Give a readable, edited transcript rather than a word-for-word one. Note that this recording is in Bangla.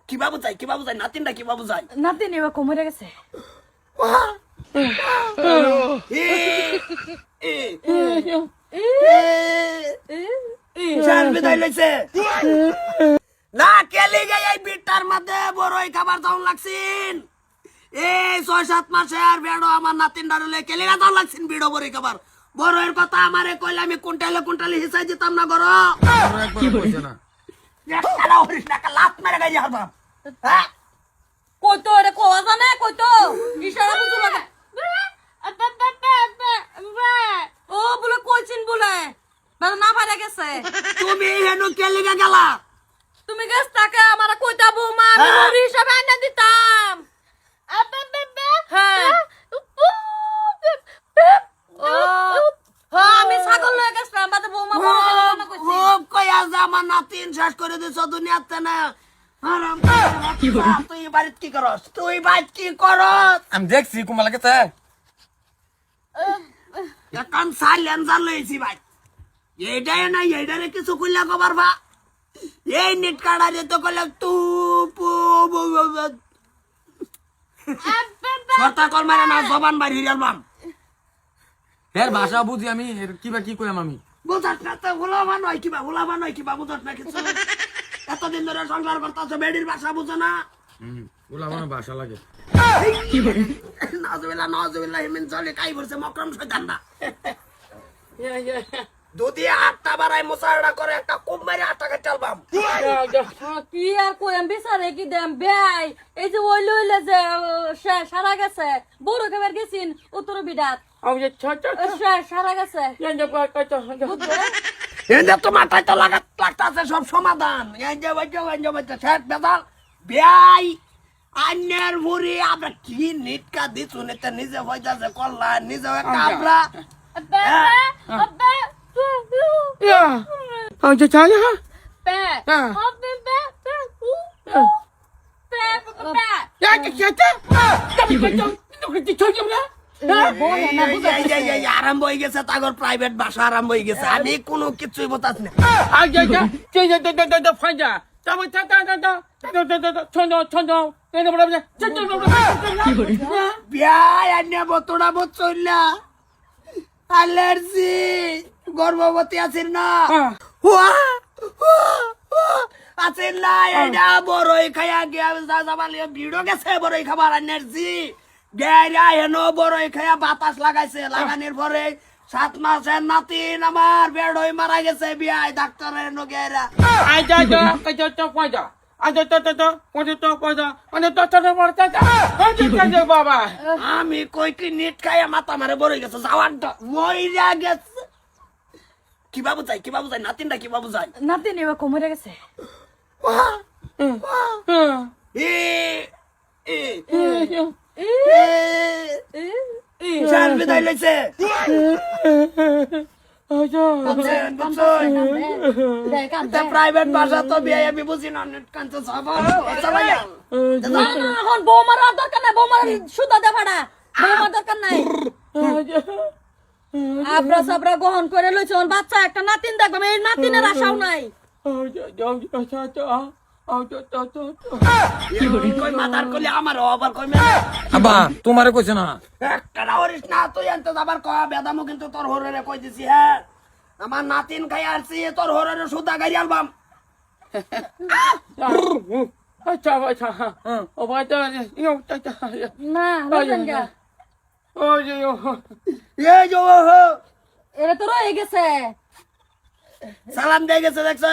কিবা বুঝাই নাতিনটা কিবা বুঝাই নাতিন এবার কোমরে গেছে বিদায় লইছে না কেলি গে এই বিটার মধ্যে বড়ই খাবার দাও লাগছিন এই 6-7 মাসে আর বেড়ো আমার নাতিনটার হলে কেলি না দাও লাগছিন বিড়ো বড়ই খাবার বড়ের কথা আমারে কইলে আমি কুইন্টালে হিসাব দিতাম না গরো কি কইছ না একটা হরিস না লাত মেরে গাই যাবা হ্যাঁ কইতো রে কোয়া জানে কইতো ইশারা বুঝু লাগে ও বলে কইছিন বলে না পারে গেছে তুমি হেনু কেলি গেলা তুমি গেছ তাকে আমারে কইতা বৌমা আমি মুড়ি হিসাবে এনে দিতাম হ্যাঁ আমি ছাগল লয়ে গেছিলাম বাদে বৌমা খুব কয়া যে আমার নাতিন শেষ করে দিছ দুনিয়াতে না আরাম তুই বাড়িত কি করস আমি দেখছি কুমালা গেছে এখন সাইলেন্সার লইছি ভাই এইটাই না এইটারে কিছু কইলা কবার বা এই নেট কাড়ারে তো কইলা তু পু কথা কল মারে না জবান বাড়ি গেলাম এর ভাষা বুঝি আমি এর কিবা কি কইলাম আমি বুঝাস না তো ভুলাবা নয় কিবা বুঝাস না কিছু এতদিন ধরে সংসার করতেছ বেডির ভাষা বুঝো না বলা আমার ভাষা লাগে নাজুবিল্লাহ হিমিন চলে কাই বলছে মকরম শয়তান না দুধি আটটা বাড়াই মোসাড়া করে একটা কুপ মারি 8 টাকা চালবাম কি আর কইম বিচারে কি দেম বেই এই যে ওই লইলে যে সারা গেছে বড় কেবার গেছিন উত্তর বিদাত সারা গেছে এনে তো মাথায় তো লাগতাছে সব সমাধান এই যে শেষ বেদাল বেয়াই আন্যের ভুরি আমরা কি নিটকা দিছু নেতে নিজে হইতাছে কল্লা নিজে কাবরা আরম্ভ হয়ে গেছে তাগর প্রাইভেট ভাষা আরম্ভ হয়ে গেছে আমি কোনো কিছুই বতাস না বিয়াই আন্যা বতরা বচইলা অ্যালার্জি গর্ভবতী আছেন না আছেন না এটা বড়ই খাইয়া গিয়া যাবালিয়া ভিড়ো গেছে বড়ই খাবার এনার্জি গেরা হেনো বড়ই খাইয়া বাতাস লাগাইছে লাগানোর পরে 7 মাসের নাতিন আমার বেড়ই মারা গেছে বিয়াই ডাক্তারের হেনো গেরা আমি কই কি নিট খাইয়া মাথা মারে বড়ই গেছে যাওয়ারটা মইরা গেছে কিবা বুঝাই নাতিনটা কিবা বুঝাই নাতিন এবার কোমরে গেছে বিদায় লইছে প্রাইভেট ভাষা তো বিয়ে আমি বুঝি না কানতে বৌমার দরকার নাই বৌমার সুদা দেখাটা বৌমার দরকার নাই আবরা সাবরা গ্রহণ করে লইছে বাচ্চা একটা নাতিন দেখবে এই নাতিনের আশাও নাই আবা তোমারে কইছে না তুই আনতে যাবার কয়া বেদামো কিন্তু তোর হরে কই দিছি হ্যাঁ আমার নাতিন খাই আসছি তোর হরে সুদা গাড়ি আলবাম এরা তো রয়ে গেছে সালাম দিয়ে গেছে দেখছো